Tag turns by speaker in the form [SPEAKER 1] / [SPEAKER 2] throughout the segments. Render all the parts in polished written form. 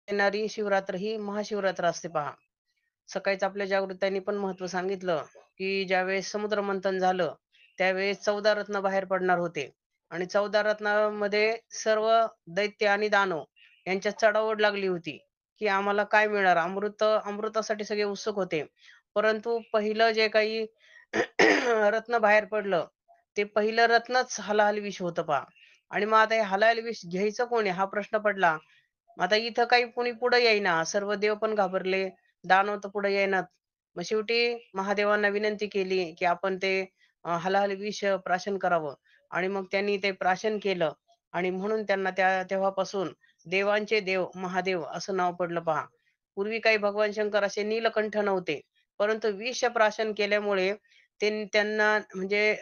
[SPEAKER 1] येणारी शिवरात्र ही महाशिवरात्र असते पहा. सकाळीच आपल्या जागृतांनी पण महत्व सांगितलं, की ज्यावेळेस समुद्र मंथन झालं, त्यावेळेस 14 रत्न बाहेर पडणार होते आणि 14 रत्नामध्ये सर्व दैत्य आणि दानव यांच्यात चढाओढ लागली होती, की आम्हाला काय मिळणार? अमृतासाठी सगळे उत्सुक होते. परंतु पहिलं जे काही रत्न बाहेर पडलं, ते पहिलं रत्नच हलाहल विष होतं पहा. आणि मग आता हे हलाहल विष घ्यायचं कोणी? हा प्रश्न पडला. आता इथं काही कोणी पुढे येईना. सर्व देव पण घाबरले. दानव तर पुढे येईनात. मग शेवटी महादेवांना विनंती केली, की आपण ते हलाहल विष प्राशन करावं आणि मग त्यांनी ते प्राशन केलं आणि म्हणून त्यांना तेव्हापासून देवांचे देव महादेव असं नाव पडलं पहा. पूर्वी काही भगवान शंकर असे नीलकंठ नव्हते. परंतु विष प्राशन केल्यामुळे त्यांना म्हणजे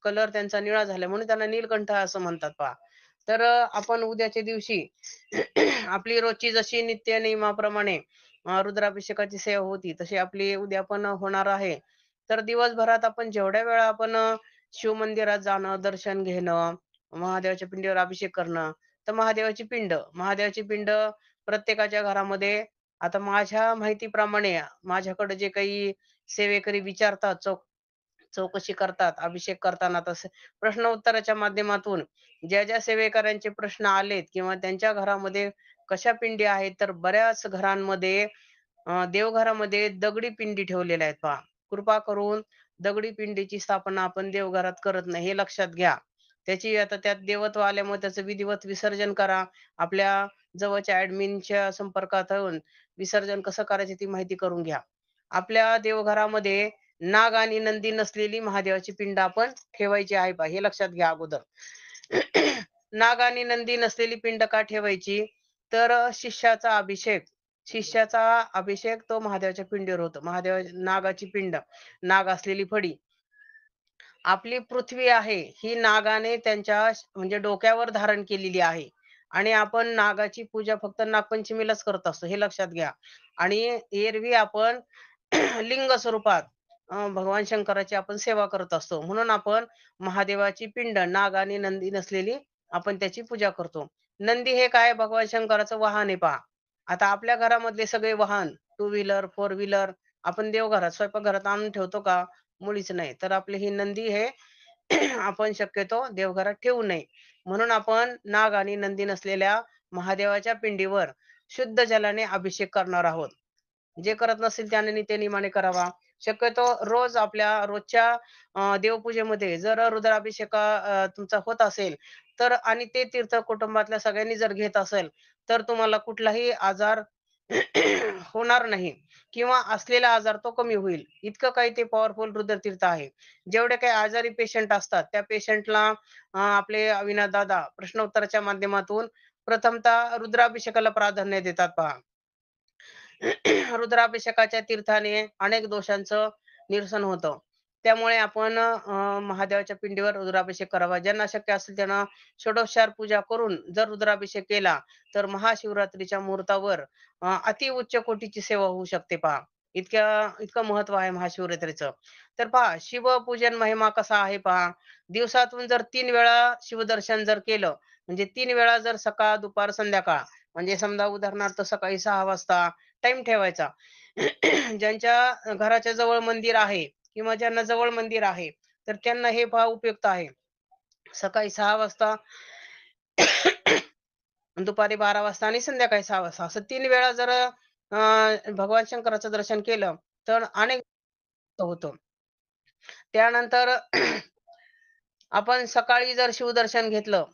[SPEAKER 1] कलर त्यांचा निळा झाला म्हणून त्यांना नीलकंठ असं म्हणतात पहा. तर आपण उद्याच्या दिवशी आपली रोजची जशी नित्य नियमाप्रमाणे रुद्राभिषेकाची सेवा होती तशी आपली उद्या पण होणार आहे. तर दिवसभरात आपण जेवढ्या वेळा आपण शिवमंदिरात जाणं, दर्शन घेणं, महादेवाच्या पिंडीवर अभिषेक करणं, तर महादेवाची पिंड प्रत्येकाच्या घरामध्ये आता माझ्या माहितीप्रमाणे माझ्याकडे जे काही सेवेकरी विचारतात, चौकशी करतात अभिषेक करताना तसे प्रश्न उत्तराच्या माध्यमातून ज्या सेवेकऱ्यांचे प्रश्न आलेत किंवा त्यांच्या घरामध्ये कशा पिंडी आहेत तर बऱ्याच घरांमध्ये देवघरामध्ये दगडी पिंडी ठेवलेल्या आहेत पहा. कृपा करून दगडी पिंडीची स्थापना आपण देवघरात करत नाही हे लक्षात घ्या. त्याची आता त्यात देवत्व आल्यामुळे त्याचं विधिवत विसर्जन करा. आपल्या जवळच्या ॲडमिनच्या संपर्कात येऊन विसर्जन कसं करायचं ती माहिती करून घ्या. आपल्या देवघरामध्ये नाग आणि नंदी नसलेली महादेवाची पिंड आपण ठेवायची आहे पहा हे लक्षात घ्या अगोदर. नाग आणि नंदी नसलेली पिंड का ठेवायची? तर शिष्याचा अभिषेक तो महादेवाच्या पिंडीवर होतो. नागाची पिंड, नाग असलेली फडी. आपली पृथ्वी आहे, ही नागाने त्यांच्या म्हणजे डोक्यावर धारण केलेली आहे आणि आपण नागाची पूजा फक्त नागपंचमीलाच करत असतो, हे लक्षात घ्या. आणि एरवी आपण लिंग स्वरूपात भगवान शंकराची आपण सेवा करत असतो. म्हणून आपण महादेवाची पिंड, नाग आणि नंदी नसलेली आपण त्याची पूजा करतो. नंदी हे काय? भगवान शंकराचं वाहन आहे पहा. आता आपल्या घरामधले सगळे वाहन, टू व्हीलर, फोर व्हीलर आपण देवघरात, स्वयंपाकघरात आणून ठेवतो का? मुळीच नाही. तर आपले ही नंदी हे आपण शक्यतो देवघरात ठेवू नये. म्हणून आपण नाग आणि नंदी नसलेल्या महादेवाच्या पिंडीवर शुद्ध जलाने अभिषेक करणार आहोत. जे करत नसतील त्याने नित्यनेमाने करावा. शक्यतो रोज आपल्या रोजच्या देवपूजेमध्ये जर तुमचा होत असेल, तर आणि ते तीर्थ कुटुंबातल्या सगळ्यांनी जर घेत असेल, तर तुम्हाला कुठलाही आजार होणार नाही किंवा असलेला आजार तो कमी होईल. इतकं काही ते पॉवरफुल रुद्रतीर्थ आहे. जेवढे काही आजारी पेशंट असतात, त्या पेशंटला आपले अविनाश दादा प्रश्नोत्तराच्या माध्यमातून प्रथमतः रुद्राभिषेकाला प्राधान्य देतात पहा. रुद्राभिषेकाच्या तीर्थाने अनेक दोषांचं निरसन होतं. त्यामुळे आपण महादेवाच्या पिंडीवर रुद्राभिषेक करावा. ज्यांना शक्य असेल त्यांना षोडशोपचार पूजा करून जर रुद्राभिषेक केला, तर महाशिवरात्रीच्या मुहूर्तावर अति उच्च कोटीची सेवा होऊ शकते पहा. इतकं महत्व आहे महाशिवरात्रीचं. तर पहा शिवपूजन महिमा कसा आहे पहा. दिवसातून जर 3 वेळा शिवदर्शन जर केलं, म्हणजे 3 वेळा जर सकाळ, दुपार, संध्याकाळ म्हणजे समजा उदाहरणार्थ सकाळी 6 वाजता टाईम ठेवायचा. ज्यांच्या घराच्या जवळ मंदिर आहे किंवा ज्यांना जवळ मंदिर आहे, तर त्यांना हे पहा उपयुक्त आहे. सकाळी 6 वाजता, दुपारी 12 वाजता आणि संध्याकाळी 6 वाजता असं 3 वेळा जर भगवान शंकराचं दर्शन केलं, तर अनेक होतं. त्यानंतर आपण सकाळी जर शिवदर्शन घेतलं,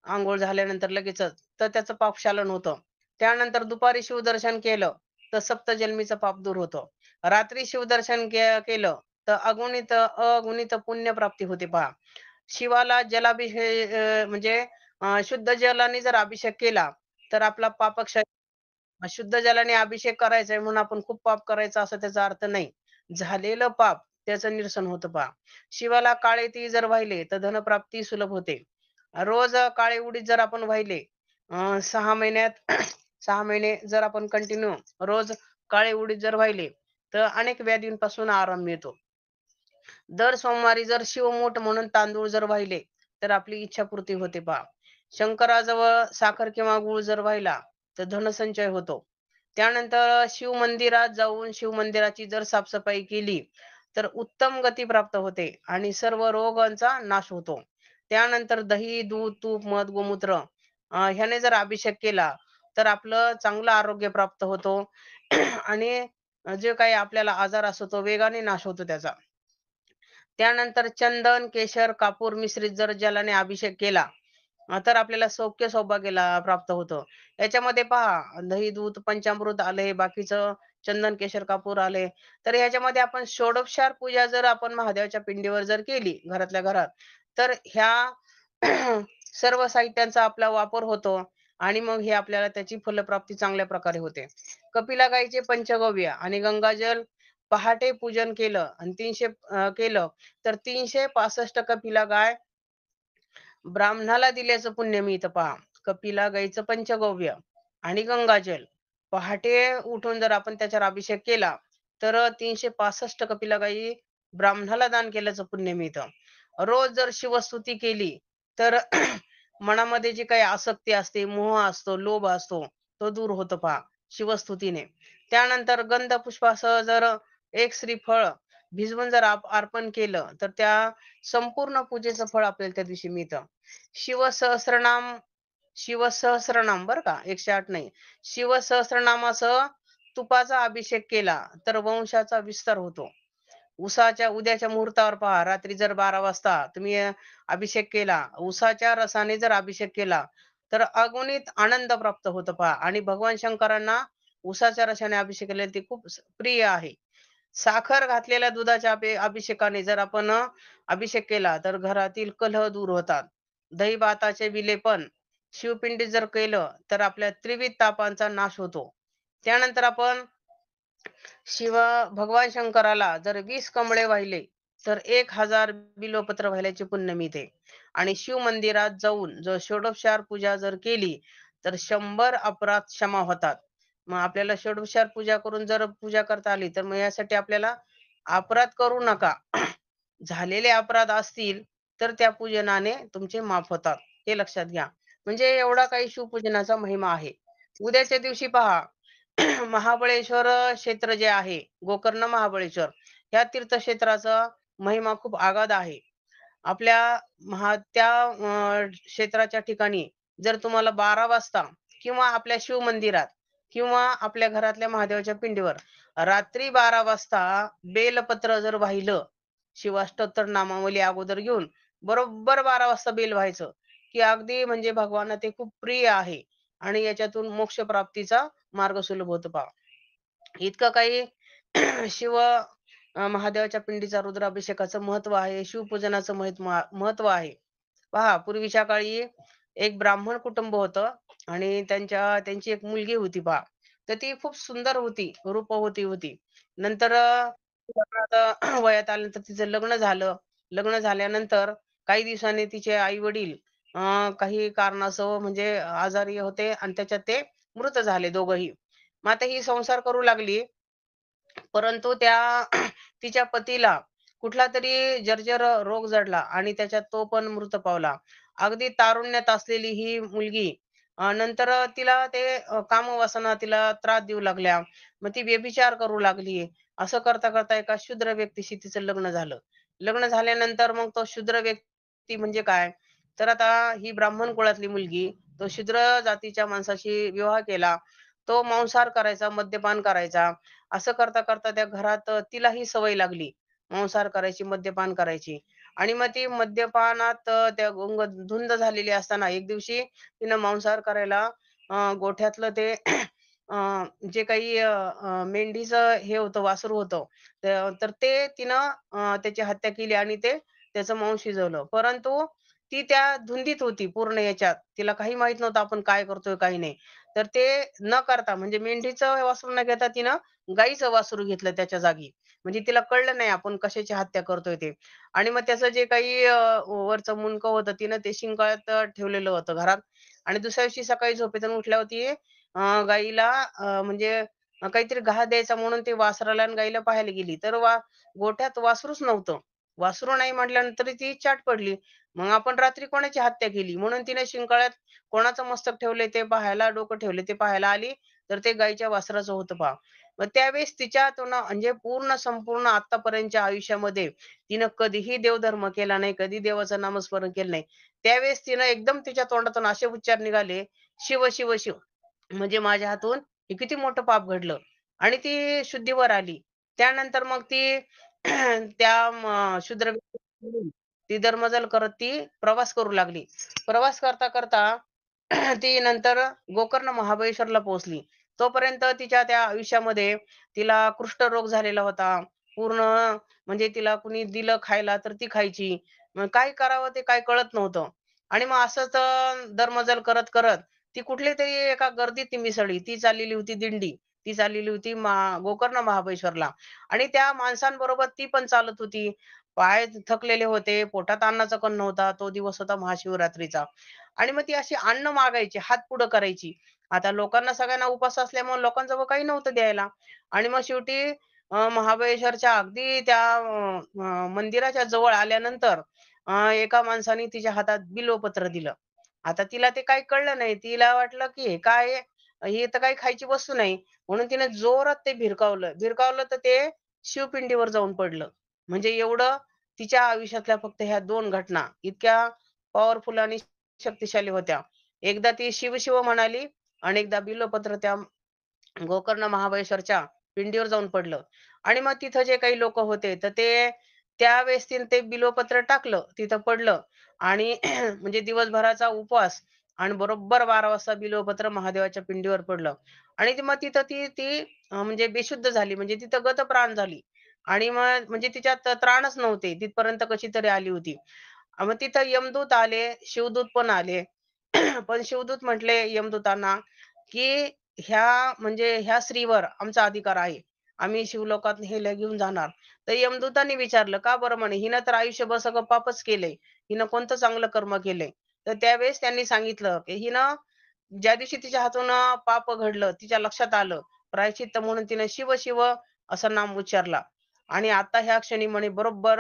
[SPEAKER 1] अंघोळ झाल्यानंतर लगेचच, तर त्याचं पापक्षालन होतं. त्यानंतर दुपारी शिवदर्शन केलं, तर सप्तजन्मीचं पाप दूर होतं. रात्री शिवदर्शन केलं, तर अगुणित पुण्यप्राप्ती होते पहा. शिवाला म्हणजे शुद्ध जलाने जर अभिषेक केला, तर आपला शुद्ध जलाने अभिषेक करायचा आहे म्हणून आपण खूप पाप करायचं असं त्याचा अर्थ नाही. झालेलं पाप त्याचं निरसन होतं पहा. शिवाला काळे तीळ जर वाहिले तर धनप्राप्ती सुलभ होते. रोज काळे उडीद जर आपण वाहिले 6 महिन्यात 6 महिने जर आपण कंटिन्यू रोज काळे उडीद जर वाहिले, तर अनेक व्याधींपासून आराम मिळतो. दर सोमवारी जर शिवमूठ म्हणून तांदूळ जर वाहिले, तर आपली इच्छापूर्ती होते पहा. शंकराजवळ साखर किंवा गूळ जर वाहिला, तर धनसंचय होतो. त्यानंतर शिवमंदिरात जाऊन शिवमंदिराची जर साफसफाई केली, तर उत्तम गती प्राप्त होते आणि सर्व रोगांचा नाश होतो. त्यानंतर दही, दूध, तूप, मध, गोमूत्र ह्याने जर अभिषेक केला, तर आपलं चांगलं आरोग्य प्राप्त होतो आणि जे काही आपल्याला आजार असतो तो वेगाने नाश होतो त्याचा. त्यानंतर चंदन, केशर, कापूर मिश्रित जर जलाने अभिषेक केला, तर आपल्याला सौख्य सौभाग्य प्राप्त होतं. याच्यामध्ये पहा दही, दूध, पंचामृत आले, बाकीचं चंदन, केशर, कापूर आले. तर ह्याच्यामध्ये आपण षोडोपचार पूजा जर आपण महादेवाच्या पिंडीवर जर केली घरातल्या घरात, तर ह्या सर्व साहित्यांचा आपला वापर होतो आणि मग हे आपल्याला त्याची फलप्राप्ती चांगल्या प्रकारे होते. कपिला गायीचे पंचगव्य आणि गंगाजल पहाटे पूजन केलं आणि 300 केलं तर 365 कपिला गाय ब्राह्मणाला दिल्याचं पुण्य मिळतं पहा. कपिला गाईचं पंचगव्य आणि गंगाजल पहाटे उठून जर आपण त्याच्यावर अभिषेक केला, तर 365 कपिला गायी ब्राह्मणाला दान केल्याचं पुण्य मिळतं. रोज जर शिवस्तुती केली, तर मनामध्ये जी काही आसक्ती असते, मोह असतो, लोभ असतो, तो दूर होतो पहा शिवस्तुतीने. त्यानंतर गंध पुष्पासह जर एक श्रीफळ भिजवून जर अर्पण केलं, तर त्या संपूर्ण पूजेचं फळ आपल्याला त्या दिवशी मिळतं. शिवसहस्रनाम शिवसहस्रनाम बरं का 108 नाही. शिवसहस्रनामासह तुपाचा अभिषेक केला तर वंशाचा विस्तार होतो. उसाच्या उद्याच्या मुहूर्तावर पहा रात्री जर 12 वाजता तुम्ही अभिषेक केला, उसाच्या रसाने जर अभिषेक केला, तर अगणित आनंद प्राप्त होतो पहा आणि भगवान शंकरांना उसाच्या रसाने अभिषेक केलेला ते खूप प्रिय आहे. साखर घातलेल्या दुधाच्या अभिषेकाने जर आपण अभिषेक केला तर घरातील कलह दूर होतात. दही-भाताचे विलेपन शिवपिंडीत जर केलं तर आपल्या त्रिविध तापांचा नाश होतो. त्यानंतर आपण शिव भगवान शंकराला जर 20 कमळे वाहिले तर 1000 बिल्वपत्र वाहिल्याचे पुण्य मिळते. आणि शिव मंदिरात जाऊन जर षोडोपचार पूजा जर केली तर 100 अपराध क्षमा होतात. मग आपल्याला षोडोपचार पूजा करून जर पूजा करता आली तर मग यासाठी आपल्याला अपराध करू नका. झालेले अपराध असतील तर त्या पूजनाने तुमचे माफ होतात. हे लक्षात घ्या. म्हणजे एवढा काही शिवपूजनाचा महिमा आहे. उद्याच्या दिवशी पहा महाबळेश्वर क्षेत्र जे आहे, गोकर्ण महाबळेश्वर या तीर्थक्षेत्राचा महिमा खूप आगाध आहे. आपल्या त्या क्षेत्राच्या ठिकाणी जर तुम्हाला 12 वाजता किंवा आपल्या शिव मंदिरात किंवा आपल्या घरातल्या महादेवाच्या पिंडीवर रात्री 12 वाजता बेलपत्र जर वाहिलं, शिवाष्टोत्तर नामावली अगोदर घेऊन बरोबर 12 वाजता बेल व्हायचं, की अगदी म्हणजे भगवानला ते खूप प्रिय आहे आणि याच्यातून मोक्ष प्राप्तीचा मार्ग सुलभ होतो पहा. इतकं काही शिव महादेवाच्या पिंडीचा रुद्राभिषेकाचं महत्व आहे, शिवपूजनाचं महत्व आहे. पहा पूर्वीच्या काळी एक ब्राह्मण कुटुंब होतं आणि त्यांची एक मुलगी होती पहा. तर ती खूप सुंदर होती, रूपवती होती. नंतर आता वयात आल्यानंतर तिचं लग्न झालं. लग्न झाल्यानंतर काही दिवसांनी तिचे आई-वडील काही कारणास्तव म्हणजे आजारी होते आणि त्याच्यात ते मृत झाले दोघंही. मग आता ही संसार करू लागली. परंतु त्या तिच्या पतीला कुठलातरी जर्जर रोग जडला आणि त्याच्यात तो पण मृत पावला. अगदी तारुण्यात असलेली ही मुलगी नंतर तिला ते कामवासना तिला त्रास देऊ लागल्या. मग ती व्यभिचार करू लागली. असं करता एका शूद्र व्यक्तीशी तिचं लग्न झालं. लग्न झाल्यानंतर मग तो शूद्र व्यक्ती म्हणजे काय? तर आता ही ब्राह्मण कुळातली मुलगी, तो शूद्र जातीच्या माणसाशी विवाह केला. तो मांसाहार करायचा, मद्यपान करायचा. असं करता त्या घरात तिलाही सवय लागली मांसाहार करायची, मद्यपान करायची. आणि मग ती मद्यपानात त्या धुंद झालेली असताना एक दिवशी तिनं मांसाहार करायला गोठ्यातलं ते जे काही मेंढीचं हे होतं, वासरू होतं. तर ते तिनं त्याची हत्या केली आणि ते त्याचं मांस शिजवलं. परंतु ती त्या धुंदीत होती पूर्ण याच्यात. तिला काही माहीत नव्हतं आपण काय करतोय, काही नाही. तर ते न करता म्हणजे मेंढीचं वासरू न घेता तिनं गाईचं वासरू घेतलं त्याच्या जागी. म्हणजे तिला कळलं नाही आपण कशाची हत्या करतोय ते. आणि मग त्याचं जे काही वरचं मुंडकं होतं तिनं ते शिंगाळ्यात ठेवलेलं होतं घरात. आणि दुसऱ्या दिवशी सकाळी झोपेतून उठल्यावर ती गाईला म्हणजे काहीतरी घास द्यायचा म्हणून ते वासराला आणि गाईला पाहायला गेली. तर गोठ्यात वासरूच नव्हतं. वासरू नाही म्हटल्यानंतर ती चाट पडली. मग आपण रात्री कोणाची हत्या केली? म्हणून तिने शिंकाळ्यात कोणाचं मस्तक ठेवलंय ते पाहायला, डोकं ठेवले ते पाहायला आली, तर ते गायीच्या वासराचं होतं पहा. मग त्यावेळेस तिच्या तोंडा म्हणजे पूर्ण संपूर्ण आत्तापर्यंतच्या आयुष्यामध्ये तिनं कधीही देवधर्म केला नाही, कधी देवाचं नामस्मरण केलं नाही. त्यावेळेस तिनं एकदम तिच्या तोंडातून असे उच्चार निघाले, "शिव, शिव, शिव." म्हणजे माझ्या हातून हे किती मोठं पाप घडलं आणि ती शुद्धीवर आली. त्यानंतर मग ती त्या शूद्र व्यक्तीकडून ती दर्मजल करत ती प्रवास करू लागली. प्रवास करता ती नंतर गोकर्ण महाबळेश्वरला पोहोचली. तोपर्यंत तिच्या त्या आयुष्यामध्ये तिला कुष्ठरोग झालेला होता. पूर्ण म्हणजे तिला कुणी दिलं खायला तर ती खायची. मग काय करावं ते काही कळत नव्हतं. आणि मग असंच दरमजल करत ती कुठल्यातरी एका गर्दीत ती मिसळली. ती चाललेली होती दिंडी. ती चाललेली होती गोकर्ण महाबळेश्वरला आणि त्या माणसांबरोबर ती पण चालत होती. पाय थकलेले होते, पोटात अन्नाचा कण नव्हता. तो दिवस होता महाशिवरात्रीचा. आणि मग ती अशी अन्न मागायची, हात पुढं करायची. आता लोकांना सगळ्यांना उपास असल्यामुळे लोकांजवळ काही नव्हतं द्यायला. आणि मग शेवटी महाबळेश्वरच्या अगदी त्या मंदिराच्या जवळ आल्यानंतर एका माणसाने तिच्या हातात बिल्वपत्र दिलं. आता तिला ते काही कळलं नाही. तिला वाटलं, की हे काय आहे? ही तर काही खायची वस्तू नाही. म्हणून तिने जोरात ते भिरकावलं. भिरकावलं तर ते शिवपिंडीवर जाऊन पडलं. म्हणजे एवढं तिच्या आयुष्यातल्या फक्त ह्या 2 घटना इतक्या पॉवरफुल आणि शक्तिशाली होत्या. एकदा ती शिव-शिव म्हणाली आणि एकदा बिल्वपत्र त्या गोकर्ण महाबळेश्वरच्या पिंडीवर जाऊन पडलं आणि मग तिथं जे काही लोक होते तर ते त्यावेळेस तिने ते बिल्वपत्र टाकलं तिथं पडलं आणि म्हणजे दिवसभराचा उपवास आणि बरोबर 12 वाजता बिल्वपत्र महादेवाच्या पिंडीवर पडलं आणि मग तिथं ती ती म्हणजे बेशुद्ध झाली म्हणजे तिथं गतप्राण झाली आणि मग म्हणजे तिच्यात त्राणच नव्हते तिथपर्यंत कशी तरी आली होती मग तिथं यमदूत आले शिवदूत पण आले पण शिवदूत म्हटले यमदूतांना की ह्या स्त्रीवर आमचा अधिकार आहे. आम्ही शिवलोकात हिला घेऊन जाणार. तर यमदूतांनी विचारलं, "का बरं?" म्हणे, "हिनं तर आयुष्यभर सगळं पापच केलंय. हिनं कोणतं चांगलं कर्म केलंय?" तर त्यावेळेस त्यांनी सांगितलं, की हिनं ज्या दिवशी तिच्या हातून पाप घडलं, तिच्या लक्षात आलं, प्रायश्चित्त म्हणून तिनं शिव, शिव असं नाम उच्चारला. आणि आता ह्या क्षणी म्हणे बरोबर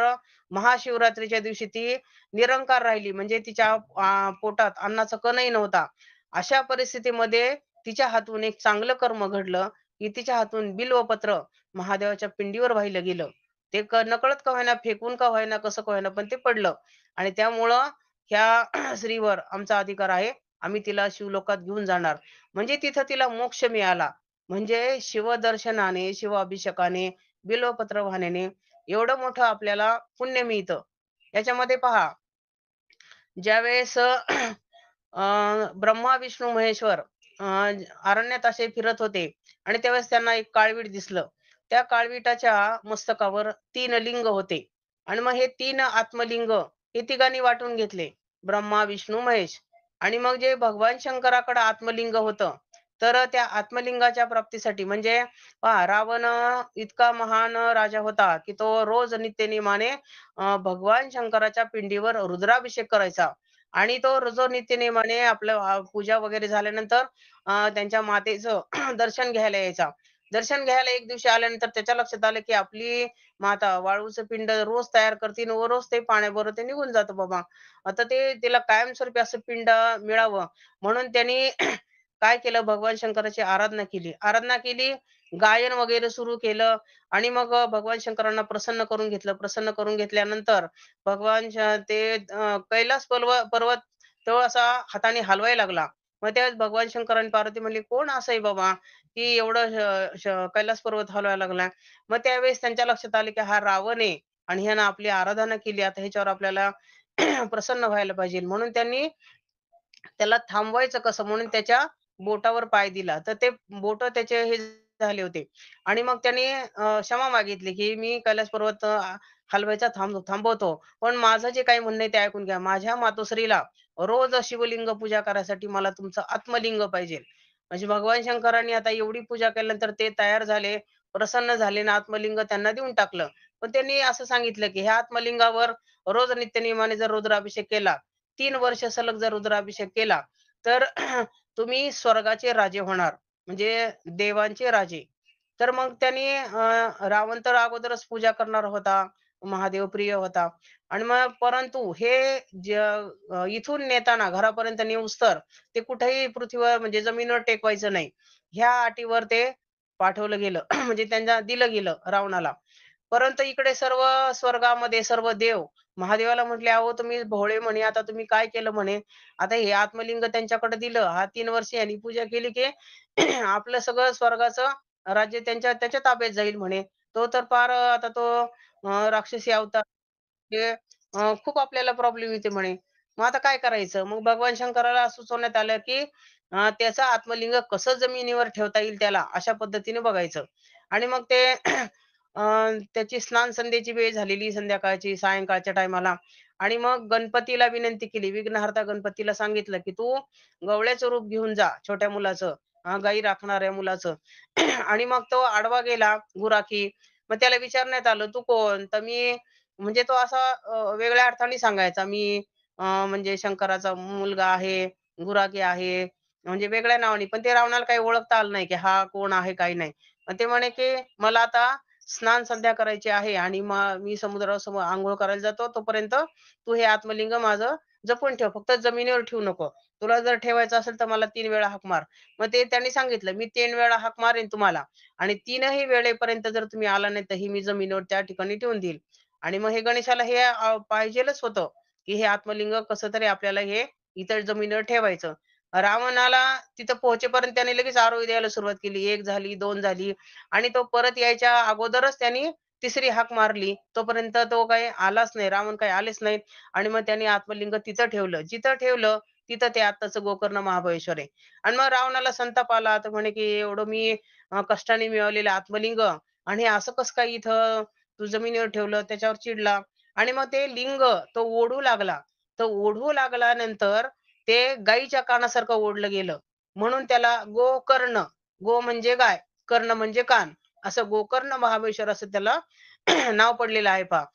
[SPEAKER 1] महाशिवरात्रीच्या दिवशी ती निरंकार राहिली. म्हणजे तिच्या पोटात अन्नाचा कणही नव्हता. अशा परिस्थितीमध्ये तिच्या हातून एक चांगलं कर्म घडलं, की तिच्या हातून बिल्वपत्र महादेवाच्या पिंडीवर वाहिलं गेलं. ते नकळत का होईना, फेकून का होईना, कसं का होईना, पण ते पडलं. आणि त्यामुळं ह्या स्त्रीवर आमचा अधिकार आहे. आम्ही तिला शिवलोकात घेऊन जाणार. म्हणजे तिथं तिला मोक्ष मिळाला. म्हणजे शिवदर्शनाने, शिवाभिषेकाने, बिल्वपत्र वाहण्याने एवढं मोठं आपल्याला पुण्य मिळतं. याच्यामध्ये पहा ज्यावेळेस ब्रह्मा, विष्णू, महेश्वर अरण्यात असे फिरत होते आणि त्यावेळेस त्यांना एक काळवीट दिसलं. त्या काळविटाच्या मस्तकावर 3 लिंग होते आणि मग हे 3 आत्मलिंग हे तिघांनी वाटून घेतले. ब्रह्मा, विष्णू, महेश आणि मग जे भगवान शंकराकडे आत्मलिंग होतं, तर त्या आत्मलिंगाच्या प्राप्तीसाठी म्हणजे पहा रावण इतका महान राजा होता, की तो रोज नित्यनेमाने भगवान शंकराच्या पिंडीवर रुद्राभिषेक करायचा आणि तो रोज नित्यनेमाने आपलं पूजा वगैरे झाल्यानंतर त्यांच्या मातेचं दर्शन घ्यायला यायचा. दर्शन घ्यायला एक दिवशी आल्यानंतर त्याच्या लक्षात आलं, की आपली माता वाळूचं पिंड रोज तयार करते व रोज ते पाण्याबरोबर ते निघून जातं बाबा. आता ते तिला कायमस्वरूपी असं पिंड मिळावं म्हणून त्यांनी काय केलं भगवान शंकराची आराधना केली. आराधना केली, गायन वगैरे सुरू केलं आणि मग भगवान शंकरांना प्रसन्न करून घेतलं. प्रसन्न करून घेतल्यानंतर भगवान ते कैलास पर्वत तो असा हाताने हलवायला लागला. मग त्यावेळेस भगवान शंकर आणि पार्वती म्हणली, "कोण असं आहे बाबा, की एवढं कैलास पर्वत हलवायला लागलाय?" मग त्यावेळेस त्यांच्या लक्षात आलं, की हा रावण आहे आणि ह्यानं आपली आराधना केली. आता ह्याच्यावर आपल्याला प्रसन्न व्हायला पाहिजे. म्हणून त्यांनी त्याला थांबवायचं कसं म्हणून त्याच्या बोटावर पाय दिला. तर ते बोट त्याचे हे झाले होते आणि मग त्याने क्षमा मागितली, की "मी कैलास पर्वत हलवायचा थांबवतो. पण माझं जे काही म्हणणं आहे ते ऐकून घ्या. माझ्या मातोश्रीला रोज शिवलिंग पूजा करायसाठी मला तुमचं आत्मलिंग पाहिजे." म्हणजे भगवान शंकरांनी आता एवढी पूजा केल्यानंतर ते तयार झाले, प्रसन्न झाले आणि आत्मलिंग त्यांना देऊन टाकलं. पण त्यांनी असं सांगितलं, की ह्या आत्मलिंगावर रोज नित्यनेमाने जर रुद्राभिषेक केला 3 वर्ष सलग जर रुद्राभिषेक केला, तर तुम्ही स्वर्गाचे राजे होणार. म्हणजे देवांचे राजे. तर मग त्यांनी रावण तर अगोदरच पूजा करणार होता. महादेव प्रिय होता. आणि मग परंतु हे इथून नेताना घरापर्यंत नेऊस्तर ते कुठेही पृथ्वीवर म्हणजे जमिनीवर टेकवायचं नाही. ह्या अटीवर ते पाठवलं गेलं. म्हणजे त्यांना दिलं गेलं रावणाला. परंतु इकडे सर्व स्वर्गामध्ये सर्व देव महादेवाला म्हटले, "अहो तुम्ही भोळे म्हणे, आता तुम्ही काय केलं?" म्हणे. "आता हे आत्मलिंग त्यांच्याकडे दिलं. हा 3 वर्ष यांनी पूजा केली की आपलं सगळं स्वर्गाचं राज्य त्याच्या ताब्यात जाईल म्हणे. तो तर पार आता तो राक्षसी अवतार ते खूप आपल्याला प्रॉब्लेम येते म्हणे. मग आता काय करायचं? मग भगवान शंकराला सुचवण्यात आलं, की त्याचं आत्मलिंग कसं जमिनीवर ठेवता येईल त्याला, अशा पद्धतीने बघायचं. आणि मग ते अ, त्याची स्नान संध्येची वेळ झालेली संध्याकाळची, सायंकाळच्या टायमाला आणि मग गणपतीला विनंती केली. विघ्नहर्ता गणपतीला सांगितलं, की "तू गवळ्याचं रूप घेऊन जा, छोट्या मुलाचं, गाई राखणाऱ्या मुलाचं." आणि मग तो आडवा गेला गुराखी. मग त्याला विचारण्यात आलं, "तू कोण?" तर मी म्हणजे तो असा वेगळ्या अर्थाने सांगायचा, "मी म्हणजे शंकराचा मुलगा आहे, गुराखी आहे." म्हणजे वेगळ्या नावाने. पण ते रावणाला काही ओळखता आलं नाही, की हा कोण आहे, काही नाही. मग ते म्हणे, की "मला आता स्नान संध्या करायची आहे आणि मग मी समुद्रावर अंघोळ करायला जातो. तोपर्यंत तू हे आत्मलिंग माझं जपून ठेव. फक्त जमिनीवर ठेवू नको. तुला जर ठेवायचं असेल तर मला 3 वेळा हाक मार." मग ते त्यांनी सांगितलं, "मी 3 वेळा हाक मारेन तुम्हाला आणि 3ही वेळेपर्यंत जर तुम्ही आला नाही, तर ही मी जमिनीवर त्या ठिकाणी ठेवून देईल." आणि मग हे गणेशाला हे पाहिजेलच होतं, की हे आत्मलिंग कसं तरी आपल्याला हे इतर जमिनीवर ठेवायचं. रावणाला तिथं पोहोचेपर्यंत त्याने लगेच आरोळी द्यायला सुरुवात केली. 1 झाली, 2 झाली आणि तो परत यायच्या अगोदरच त्यांनी तिसरी हाक मारली. तोपर्यंत तो काही आलाच नाही. रावण काही आलेच नाहीत आणि मग त्यांनी आत्मलिंग तिथं ठेवलं. जिथं ठेवलं, तिथं ते आत्ताचं गोकर्ण महाबळेश्वर आहे. आणि मग रावणाला संताप आला. तर म्हणे, की एवढं मी कष्टाने मिळवलेलं आत्मलिंग आणि हे असं कसं काय इथं तू जमिनीवर ठेवलं? त्याच्यावर चिडला आणि मग ते लिंग तो ओढू लागला. तर ओढू लागल्यानंतर ते गाईच्या कानासारखं ओढलं गेलं. म्हणून त्याला गोकर्ण, गो म्हणजे गाय, कर्ण म्हणजे कान. असं गोकर्ण महाबळेश्वर असं त्याला नाव पडलेलं आहे पहा.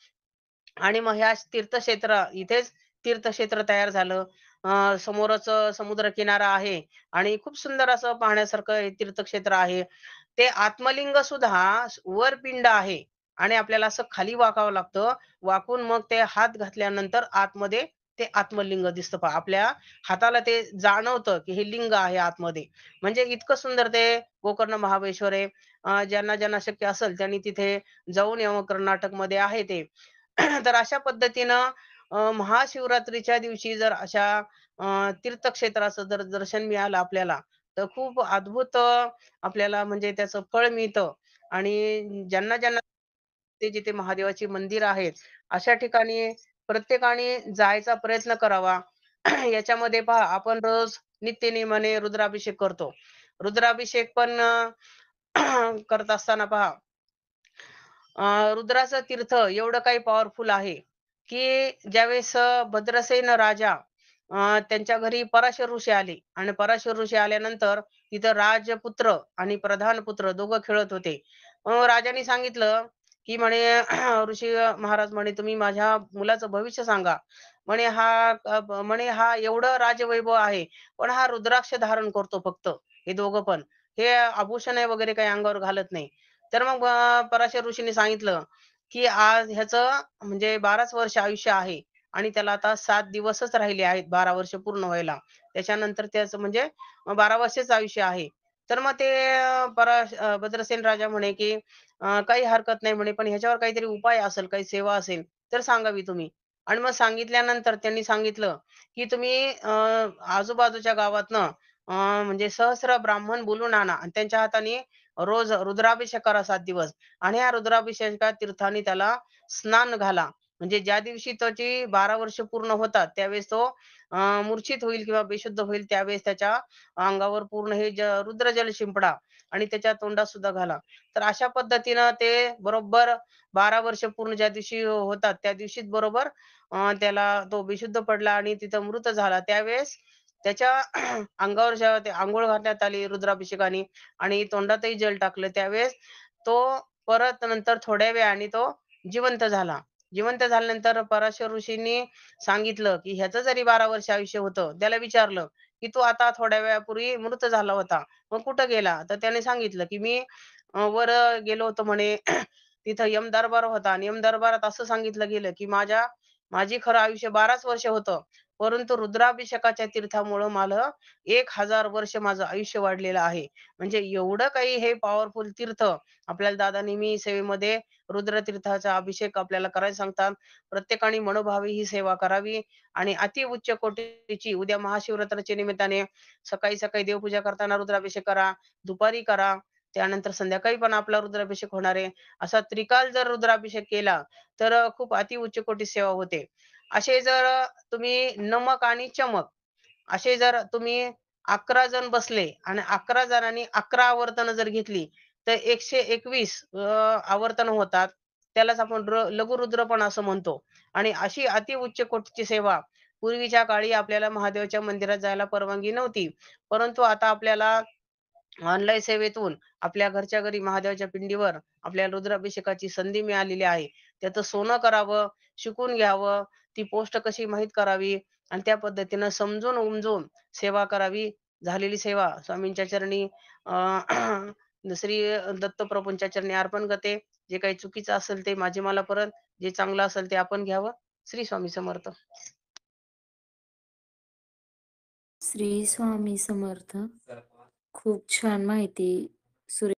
[SPEAKER 1] आणि मग ह्या तीर्थक्षेत्र इथेच तीर्थक्षेत्र तयार झालं. समोरच समुद्र किनारा आहे आणि खूप सुंदर असं पाहण्यासारखं हे तीर्थक्षेत्र आहे. ते आत्मलिंग सुद्धा वर पिंड आहे आणि आपल्याला असं खाली वाकावं लागतं. वाकून मग ते हात घातल्यानंतर आतमध्ये ते आत्मलिंग दिसतं पहा. आपल्या हाताला ते जाणवतं, की हे लिंग आहे आतमध्ये. म्हणजे इतकं सुंदर ते गोकर्ण महाबळेश्वर आहे. ज्यांना शक्य असेल त्यांनी तिथे जाऊन यावं. कर्नाटकमध्ये आहे ते. तर अशा पद्धतीनं महाशिवरात्रीच्या दिवशी जर अशा तीर्थक्षेत्राचं जर दर्शन मिळालं आपल्याला, तर खूप अद्भुत आपल्याला म्हणजे त्याचं फळ मिळतं आणि ज्यांना ते जिथे महादेवाची मंदिर आहेत, अशा ठिकाणी प्रत्येकाने जायचा प्रयत्न करावा. याच्यामध्ये पहा आपण रोज नित्यनेमाने रुद्राभिषेक करतो. रुद्राभिषेक पण करत असताना पहा रुद्राचं तीर्थ एवढं काही पॉवरफुल आहे, की ज्यावेळेस भद्रसेन राजा त्यांच्या घरी पराशर ऋषी आले आणि पराशर ऋषी आल्यानंतर तिथं राजपुत्र आणि प्रधानपुत्र दोघं खेळत होते. राजाने सांगितलं, की म्हणे ऋषी महाराज म्हणे, "तुम्ही माझ्या मुलाचं भविष्य सांगा." म्हणे, म्हणे, "हा एवढं राजवैभव आहे, पण हा रुद्राक्ष धारण करतो फक्त, हे दोघं पण. हे आभूषणे वगैरे काही अंगावर घालत नाही." तर मग पराशर ऋषींनी सांगितलं, की आज ह्याचं म्हणजे 12च वर्ष आयुष्य आहे आणि त्याला आता 7 दिवसच राहिले आहेत 12 वर्ष पूर्ण व्हायला. त्याच्यानंतर त्याचं म्हणजे 12 वर्षच आयुष्य आहे. तर मग ते भद्रसेन राजा म्हणे, की "काही हरकत नाही," म्हणे, "पण ह्याच्यावर काहीतरी उपाय असेल, काही सेवा असेल तर सांगावी तुम्ही." आणि मग सांगितल्यानंतर त्यांनी सांगितलं, की "तुम्ही आजूबाजूच्या गावातनं म्हणजे सहस्र ब्राह्मण बोलवून आणा आणि त्यांच्या हाताने रोज रुद्राभिषेक करा 7 दिवस आणि या रुद्राभिषेकात तीर्थाने त्याला स्नान घाला. म्हणजे ज्या दिवशी त्याची 12 वर्ष पूर्ण होतात, त्यावेळेस तो मूर्छित होईल किंवा बेशुद्ध होईल, त्यावेळेस त्याच्या अंगावर पूर्ण हे रुद्रजल शिंपडा आणि त्याच्या तोंडात सुद्धा घाला. तर अशा पद्धतीनं ते बरोबर 12 वर्ष पूर्ण ज्या दिवशी होतात, त्या दिवशीच बरोबर त्याला तो बेशुद्ध पडला आणि तिथं मृत झाला. त्यावेळेस त्याच्या अंगावर जेव्हा ते अंघोळ घालण्यात आली रुद्राभिषेकाने आणि तोंडातही जल टाकलं, त्यावेळेस तो परत नंतर थोड्या वेळाने तो जिवंत झाला. जिवंत झाल्यानंतर पराशर ऋषींनी सांगितलं, की ह्याचं जरी 12 वर्ष आयुष्य होतं, त्याला विचारलं, की "तू आता थोड्या वेळापूर्वी मृत झाला होता, मग कुठं गेला?" तर त्याने सांगितलं, की "मी वर गेलो होतो" म्हणे तिथं यमदरबार होता आणि यमदरबारात असं सांगितलं गेलं, की माझी खरं आयुष्य 12च वर्ष होतं. परंतु रुद्राभिषेकाच्या तीर्थामुळं मला 1000 वर्ष माझं आयुष्य वाढलेलं आहे. म्हणजे एवढं काही हे पॉवरफुल तीर्थ आपल्याला दादा नेहमी सेवेमध्ये रुद्रतीर्थाचा अभिषेक आपल्याला करायला सांगतात. प्रत्येकाने मनोभावे ही सेवा करावी आणि अति उच्च कोटीची उद्या महाशिवरात्रीच्या निमित्ताने सकाळी-सकाळी देवपूजा करताना रुद्राभिषेक करा, दुपारी करा. त्यानंतर संध्याकाळी पण आपला रुद्राभिषेक होणार आहे. असा त्रिकाल जर रुद्राभिषेक केला, तर खूप अति उच्च कोटी सेवा होते. असे जर तुम्ही नमक आणि चमक असे जर तुम्ही 11 जण बसले आणि 11 जणांनी 11 आवर्तनं जर घेतली, तर 121 आवर्तन होतात. त्यालाच आपण लघुरुद्र पण असं म्हणतो. आणि अशी अति उच्च कोटीची सेवा पूर्वीच्या काळी आपल्याला महादेवाच्या मंदिरात जायला परवानगी नव्हती. परंतु आता आपल्याला ऑनलाईन सेवेतून आपल्या घरच्या घरी महादेवाच्या पिंडीवर आपल्या रुद्राभिषेकाची संधी मिळालेली आहे. त्याचं सोनं करावं, शिकून घ्यावं, ती पोस्ट कशी माहीत करावी आणि त्या पद्धतीनं समजून-उमजून सेवा करावी. झालेली सेवा स्वामींच्या चरणी अ, श्री दत्तप्रभूंच्या चरणी अर्पण करते. जे काही चुकीचं असेल ते माझे मला परत, जे चांगलं असेल ते आपण घ्यावं. श्री स्वामी समर्थ.
[SPEAKER 2] श्री स्वामी समर्थ. खूप छान माहिती सुरे